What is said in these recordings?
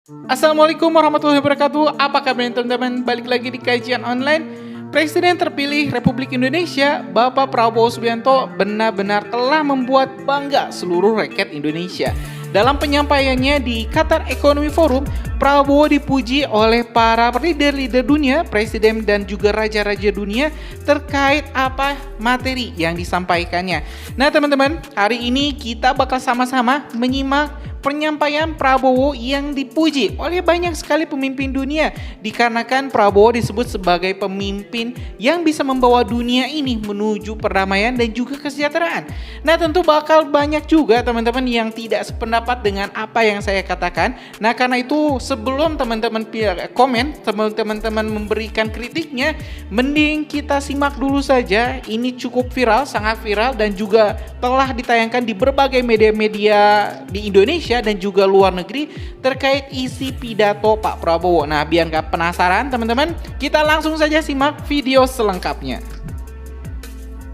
Assalamualaikum warahmatullahi wabarakatuh. Apa kabar teman-teman? Balik lagi di kajian online. Presiden terpilih Republik Indonesia, Bapak Prabowo Subianto benar-benar telah membuat bangga seluruh rakyat Indonesia. Dalam penyampaiannya di Qatar Economy Forum, Prabowo dipuji oleh para leader-leader dunia, presiden dan juga raja-raja dunia terkait apa materi yang disampaikannya. Nah teman-teman, hari ini kita bakal sama-sama menyimak penyampaian Prabowo yang dipuji oleh banyak sekali pemimpin dunia dikarenakan Prabowo disebut sebagai pemimpin yang bisa membawa dunia ini menuju perdamaian dan juga kesejahteraan. Nah tentu bakal banyak juga teman-teman yang tidak sependapat dengan apa yang saya katakan. Nah karena itu sebelum teman-teman komen, teman-teman memberikan kritiknya, mending kita simak dulu saja. Ini cukup viral, sangat viral dan juga telah ditayangkan di berbagai media-media di Indonesia dan juga luar negeri terkait isi pidato Pak Prabowo. Nah, biar nggak penasaran teman-teman, kita langsung saja simak video selengkapnya.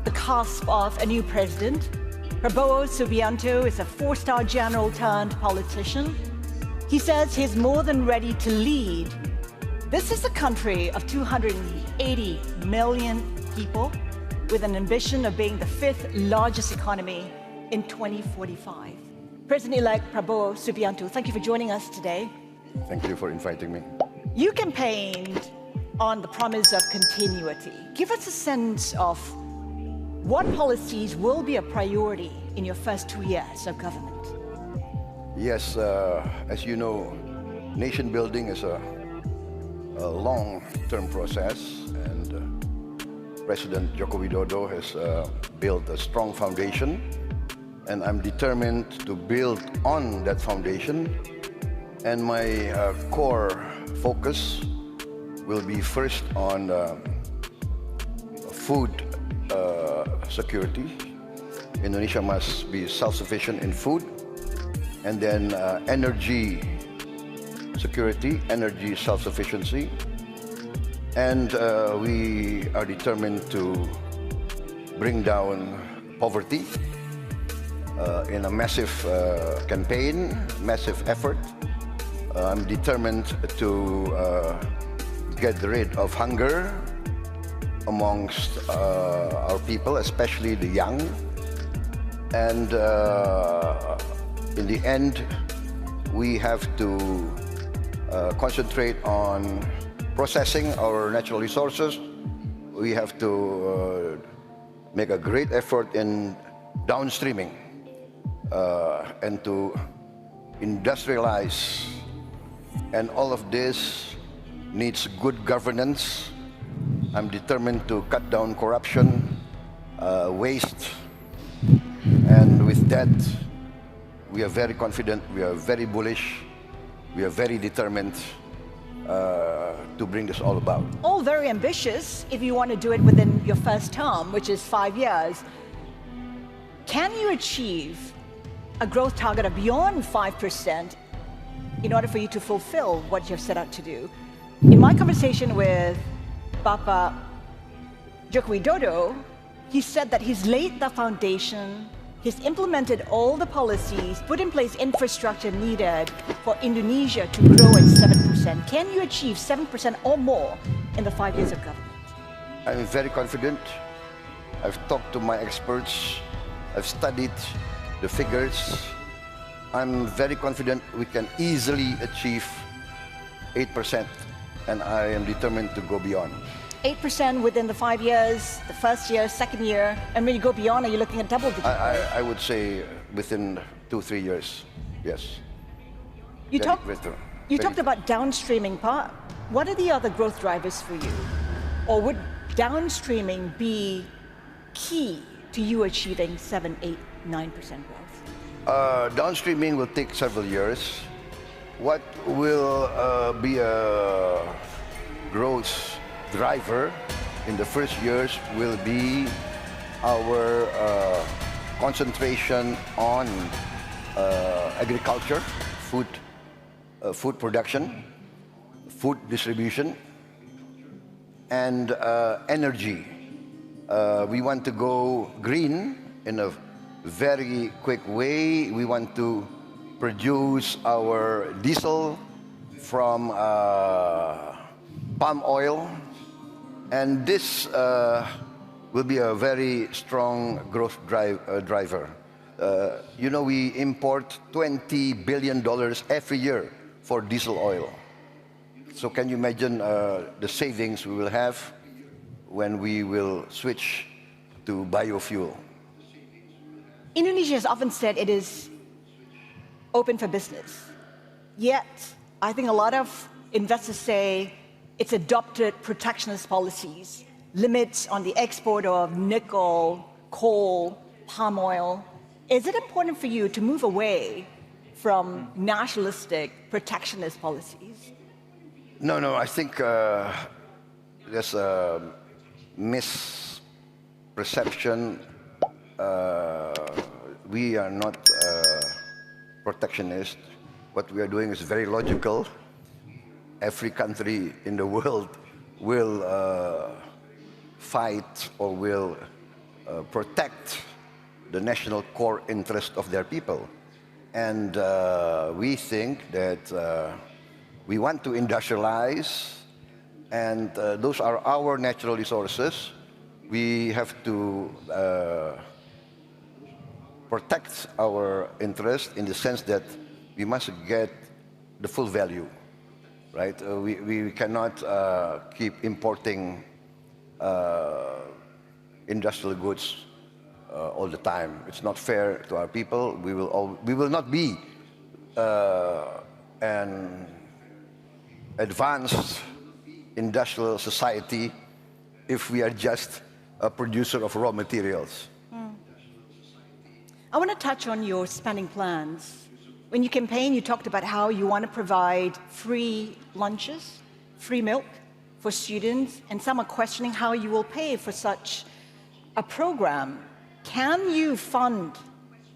The cusp of a new president, Prabowo Subianto is a four-star general turned politician. He says he's more than ready to lead. This is a country of 280 million people with an ambition of being the fifth largest economy in 2045. President-elect Prabowo Subianto, thank you for joining us today. Thank you for inviting me. You campaigned on the promise of continuity. Give us a sense of what policies will be a priority in your first 2 years of government. Yes, as you know, nation building is a long-term process, and President Joko Widodo has built a strong foundation, and I'm determined to build on that foundation. And my core focus will be first on food security. Indonesia must be self-sufficient in food, and then energy security, energy self-sufficiency. And we are determined to bring down poverty in a massive campaign, massive effort. I'm determined to get rid of hunger amongst our people, especially the young. And in the end, we have to concentrate on processing our natural resources. We have to make a great effort in downstreaming and to industrialize. And all of this needs good governance. I'm determined to cut down corruption, waste, and with that, we are very confident, we are very bullish, we are very determined to bring this all about. All very ambitious if you want to do it within your first term, which is 5 years. Can you achieve a growth target of beyond 5% in order for you to fulfill what you've set out to do? In my conversation with Papa Joko Widodo, he said that he's laid the foundation, he's implemented all the policies, put in place infrastructure needed for Indonesia to grow at 7%. Can you achieve 7% or more in the 5 years of government? I'm very confident. I've talked to my experts, I've studied the figures. I'm very confident we can easily achieve 8%, and I am determined to go beyond. 8% within the 5 years, the first year, second year, and when you go beyond, are you looking at double digit? I would say within 2-3 years, yes. You Very- talked very- very- about downstreaming. What are the other growth drivers for you? Or would downstreaming be key to you achieving 7, 8, 9% growth? Downstreaming will take several years. What will be a growth driver in the first years will be our concentration on agriculture, food production, food distribution, and energy. We want to go green in a very quick way. We want to produce our diesel from palm oil, and this will be a very strong growth driver. You know, we import $20 billion every year for diesel oil. So can you imagine the savings we will have when we will switch to biofuel? Indonesia has often said it is open for business. Yet, I think a lot of investors say it's adopted protectionist policies, limits on the export of nickel, coal, palm oil. Is it important for you to move away from nationalistic protectionist policies? No, I think there's a misperception. We are not protectionist. What we are doing is very logical. Every country in the world will fight or will protect the national core interest of their people. And we think that we want to industrialize, and those are our natural resources. We have to protect our interest in the sense that we must get the full value, right? We cannot keep importing industrial goods all the time. It's not fair to our people. We will not be an advanced industrial society if we are just a producer of raw materials. I want to touch on your spending plans. When you campaigned, you talked about how you want to provide free lunches, free milk for students, and some are questioning how you will pay for such a program. Can you fund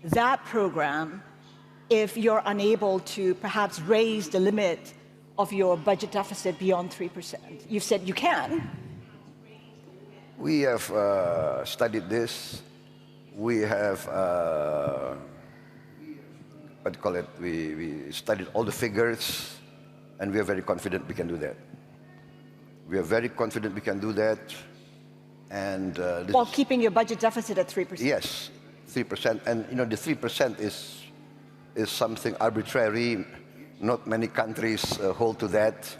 that program if you're unable to perhaps raise the limit of your budget deficit beyond 3%? You've said you can. We have studied this. We have, what do you call it? We studied all the figures, and we are very confident we can do that. We are very confident we can do that. And while keeping your budget deficit at 3%? Yes, 3%. And you know, the 3% is something arbitrary. Not many countries hold to that.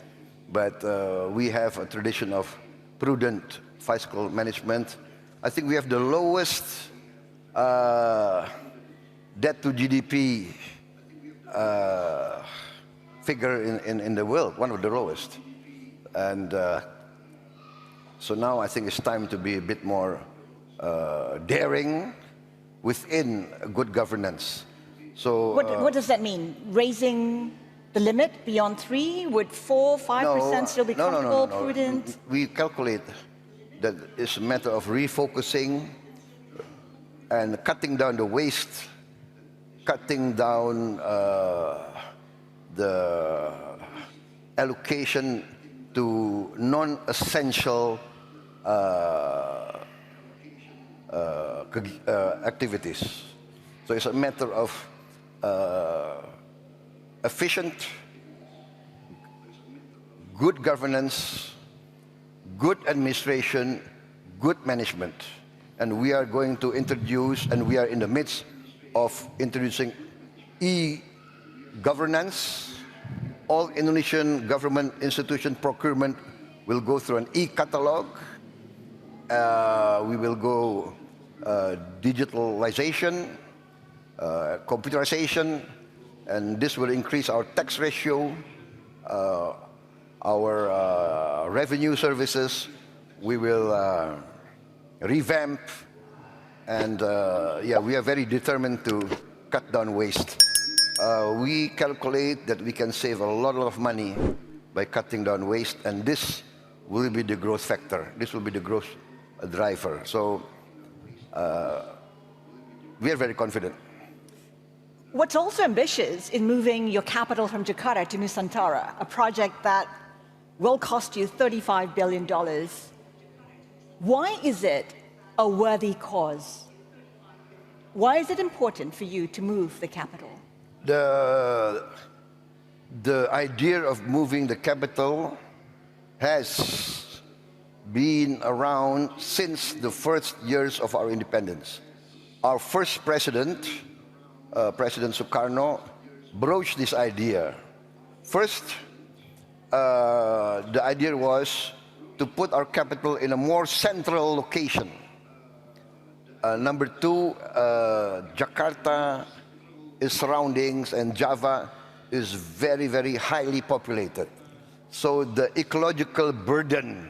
But we have a tradition of prudent fiscal management. I think we have the lowest debt to GDP figure in the world, one of the lowest. And so now I think it's time to be a bit more daring within good governance. So what does that mean? Raising the limit beyond 3? Would 4, 5% still be comfortable, prudent? We calculate that it's a matter of refocusing and cutting down the waste, cutting down the allocation to non-essential activities. So it's a matter of efficient, good governance, good administration, good management. And we are going to introduce, and we are in the midst of introducing e-governance. All Indonesian government institution procurement will go through an e-catalog. We will go digitalization, computerization, and this will increase our tax ratio, our revenue services. We will revamp, and yeah, we are very determined to cut down waste. We calculate that we can save a lot of money by cutting down waste, and this will be the growth factor. This will be the growth driver. So we are very confident. What's also ambitious in moving your capital from Jakarta to Nusantara, a project that will cost you $35 billion. Why is it a worthy cause? Why is it important for you to move the capital? The the idea of moving the capital has been around since the first years of our independence. Our first president, President Sukarno, broached this idea. First, the idea was to put our capital in a more central location. Number two, Jakarta, its surroundings, and Java is very, very highly populated. So the ecological burden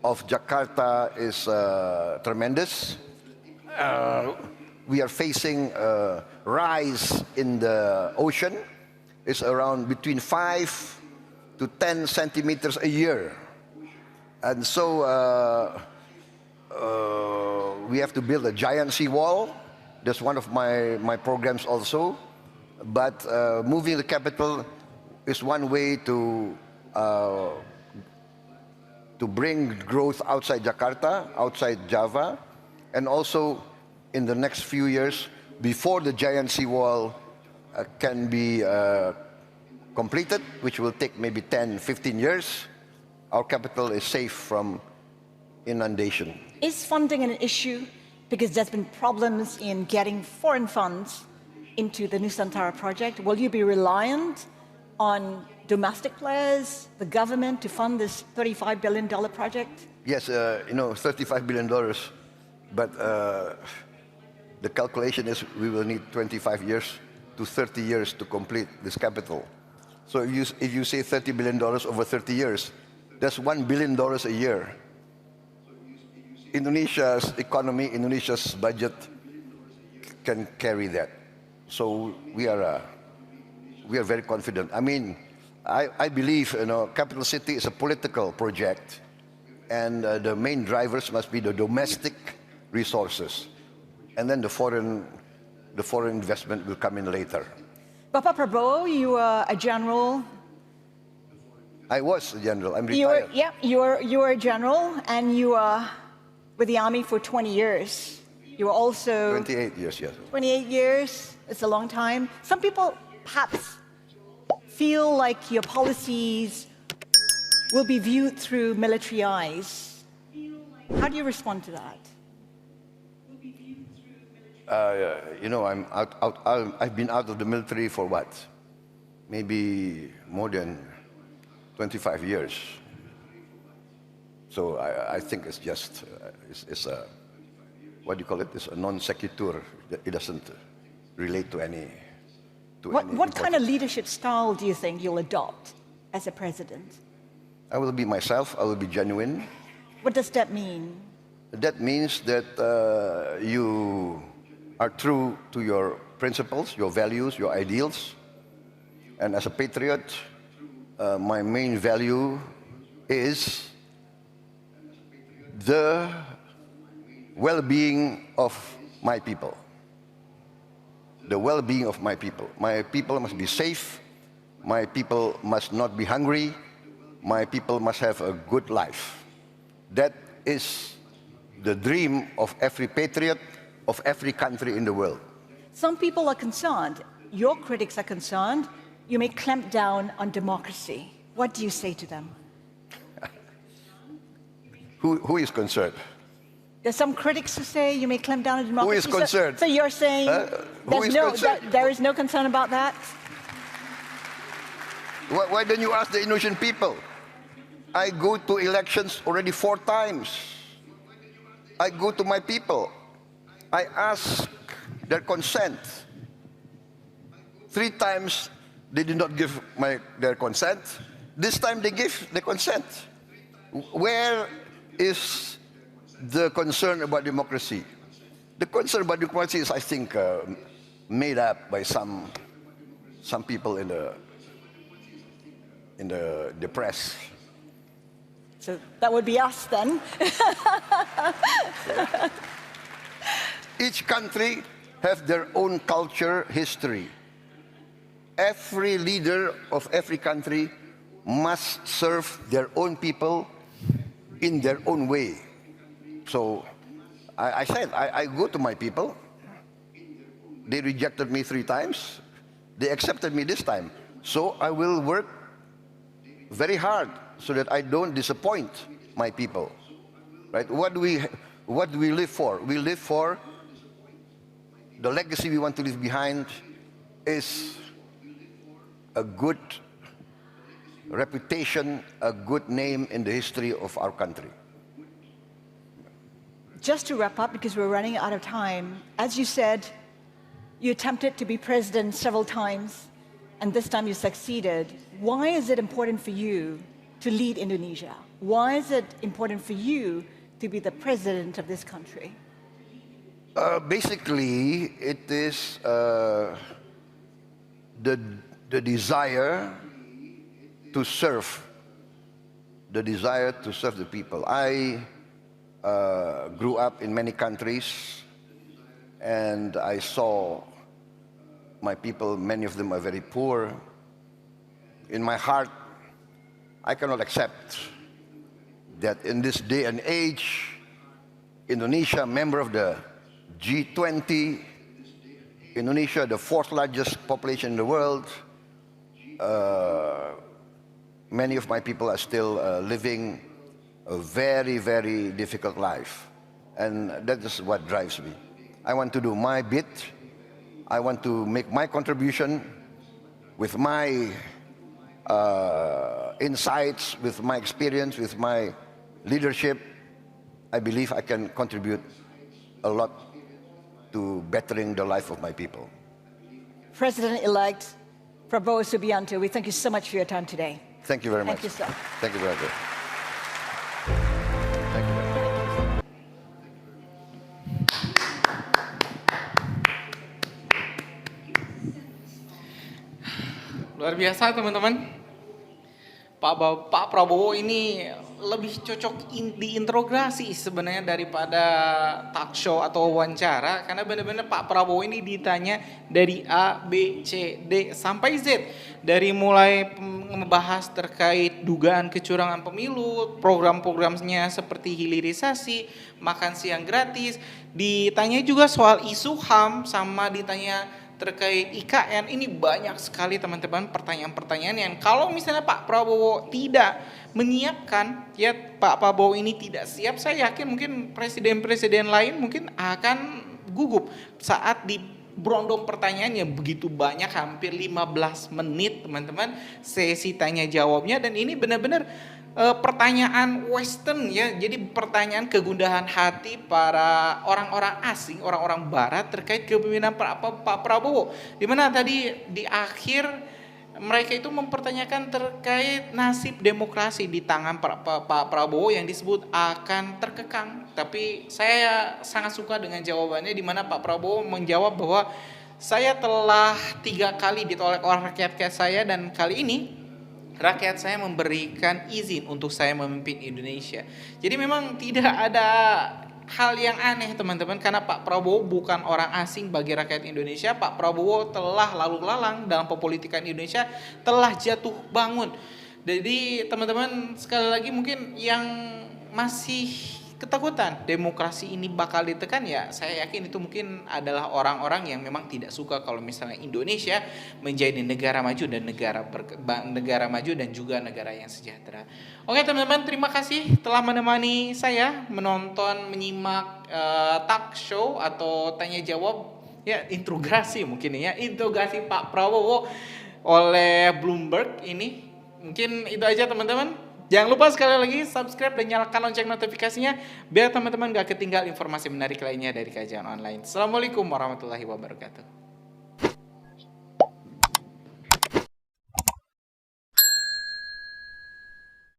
of Jakarta is tremendous. We are facing a rise in the ocean. It's around between 5 to 10 centimeters a year. And so we have to build a giant seawall. That's one of my programs also. But moving the capital is one way to bring growth outside Jakarta, outside Java, and also in the next few years, before the giant seawall can be completed, which will take maybe 10, 15 years, our capital is safe from inundation. Is funding an issue? Because there's been problems in getting foreign funds into the Nusantara project. Will you be reliant on domestic players, the government, to fund this $35 billion project? Yes, $35 billion, but the calculation is we will need 25 years to 30 years to complete this capital. So if you say $30 billion over 30 years, that's $1 billion a year. Indonesia's economy, Indonesia's budget can carry that. So we are very confident. I mean, I believe capital city is a political project, and the main drivers must be the domestic resources, and then the foreign investment will come in later. Bapak Prabowo, you were a general. I was a general. I'm retired. You were a general, and you were with the army for 20 years. You were also 28 years, yes. 28 years. It's a long time. Some people perhaps feel like your policies will be viewed through military eyes. How do you respond to that? I've been out of the military for what? Maybe more than 25 years. So I think it's just, it's a, what do you call it? It's a non sequitur. It doesn't relate to any. What kind of leadership style do you think you'll adopt as a president? I will be myself. I will be genuine. What does that mean? That means that you are true to your principles, your values, your ideals. And as a patriot, my main value is the well-being of my people. The well-being of my people. My people must be safe. My people must not be hungry. My people must have a good life. That is the dream of every patriot, of every country in the world. Some people are concerned, your critics are concerned, you may clamp down on democracy. What do you say to them? Who is concerned? There's some critics who say you may clamp down on democracy. Who is concerned? So you're saying there is no concern about that? Why don't you ask the Indonesian people? I go to elections already 4 times. I go to my people. I ask their consent. 3 times they did not give their consent. This time they give the consent. Where is the concern about democracy? The concern about democracy is, I think, made up by some people in the press. So that would be us then. Each country have their own culture, history. Every leader of every country must serve their own people in their own way. So I said, I go to my people. They rejected me 3 times. They accepted me this time. So I will work very hard so that I don't disappoint my people. Right? What do we live for? We live for the legacy we want to leave behind is a good reputation, a good name in the history of our country. Just to wrap up, because we're running out of time, as you said, you attempted to be president several times, and this time you succeeded. Why is it important for you to lead Indonesia? Why is it important for you to be the president of this country? Basically, it is the desire to serve, the desire to serve the people. I grew up in many countries, and I saw my people, many of them are very poor. In my heart, I cannot accept that in this day and age, Indonesia, member of the G20, Indonesia, the fourth largest population in the world, many of my people are still living a very, very difficult life. And that is what drives me. I want to do my bit. I want to make my contribution with my insights, with my experience, with my leadership. I believe I can contribute a lot to bettering the life of my people. President-elect Prabowo Subianto, we thank you so much for your time today. Thank you very much. Thank you, sir. Thank you very much. Luar biasa teman-teman. Pak Prabowo ini lebih cocok diinterogasi sebenarnya daripada talk show atau wawancara, karena benar-benar Pak Prabowo ini ditanya dari A, B, C, D sampai Z, dari mulai membahas terkait dugaan kecurangan pemilu, program-programnya seperti hilirisasi, makan siang gratis, ditanya juga soal isu HAM, sama ditanya terkait IKN. Ini banyak sekali teman-teman pertanyaan-pertanyaan yang kalau misalnya Pak Prabowo tidak menyiapkan, ya Pak Prabowo ini tidak siap, saya yakin mungkin presiden-presiden lain mungkin akan gugup saat di berondong pertanyaannya begitu banyak, hampir 15 menit teman-teman sesi tanya jawabnya, dan ini benar-benar pertanyaan western ya, jadi pertanyaan kegundahan hati para orang-orang asing, orang-orang barat terkait kepemimpinan Pak Prabowo, dimana tadi di akhir mereka itu mempertanyakan terkait nasib demokrasi di tangan Pak Prabowo yang disebut akan terkekang. Tapi saya sangat suka dengan jawabannya, di mana Pak Prabowo menjawab bahwa saya telah 3 kali ditolak oleh rakyat saya, dan kali ini rakyat saya memberikan izin untuk saya memimpin Indonesia. Jadi memang tidak ada hal yang aneh teman-teman, karena Pak Prabowo bukan orang asing bagi rakyat Indonesia. Pak Prabowo telah lalu lalang dalam perpolitikan Indonesia, telah jatuh bangun. Jadi teman-teman sekali lagi mungkin yang masih ketakutan demokrasi ini bakal ditekan, ya saya yakin itu mungkin adalah orang-orang yang memang tidak suka kalau misalnya Indonesia menjadi negara maju dan negara maju dan juga negara yang sejahtera. Oke teman-teman, terima kasih telah menemani saya menyimak talk show atau tanya jawab, ya interogasi mungkin ya, interogasi Pak Prabowo oleh Bloomberg ini. Mungkin itu aja teman-teman. Jangan lupa sekali lagi subscribe dan nyalakan lonceng notifikasinya biar teman-teman gak ketinggal informasi menarik lainnya dari Kajian Online. Assalamualaikum warahmatullahi wabarakatuh.